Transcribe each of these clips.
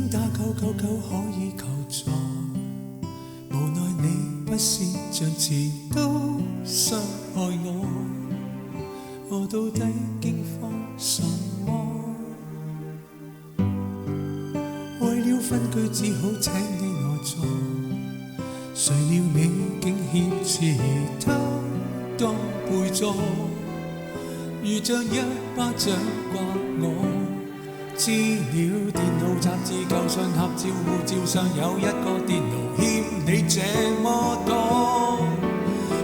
經打999可以求助，無奈你不是像遲都傷害我，我到底驚慌什麼？為了分居只好請你來坐，誰料你竟挾持他當陪座，如像一巴掌摑我。資料、電腦、雜誌、舊信合照、護照上有一個電腦欠你這麼多，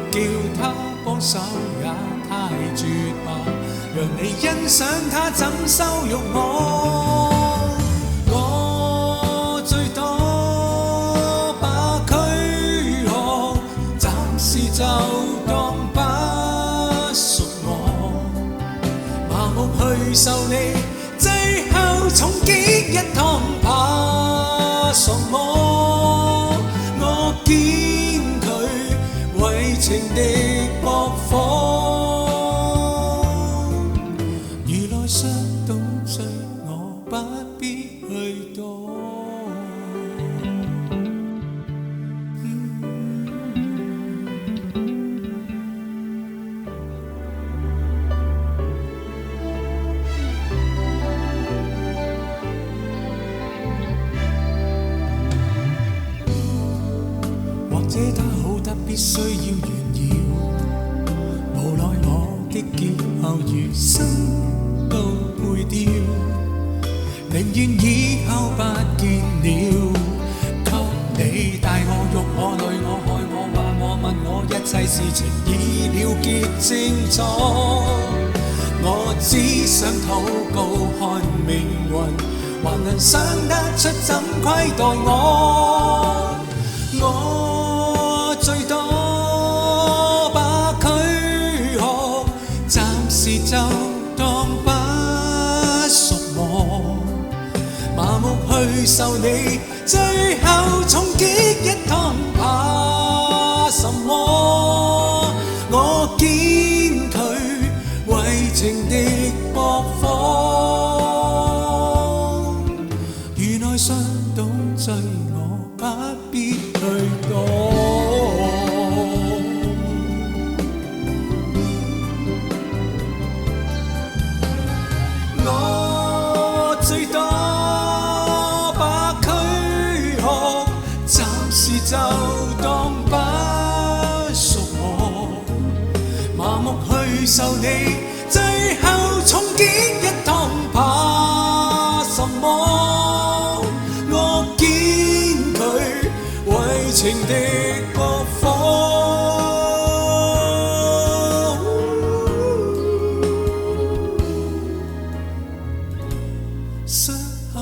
叫他幫手也太絕吧，讓你欣賞他怎羞辱我。我最多把軀殼暫時就當不屬我，麻木去受你最後重擊一趟，怕什麼？我堅拒為情敵駁火，如來相倒醉，我不必去躲。或者他好得必須要炫耀，無奈我的劫後餘生都配掉，寧願以後不見了。給你帶我辱我累我害我話我問我，一切事情已了結清楚，我只想禱告看命運，還能想得出怎虧待我。我最多把軀殼暫時就當不屬我，麻木去受你最後重擊一趟，怕什麼？我堅拒為情敵駁火，如內傷倒醉，我不必去躲。我最多把軀殼暫時就當不屬我，麻木去受你最後重擊一趟，怕什麼？我堅拒為情敵駁火，傷口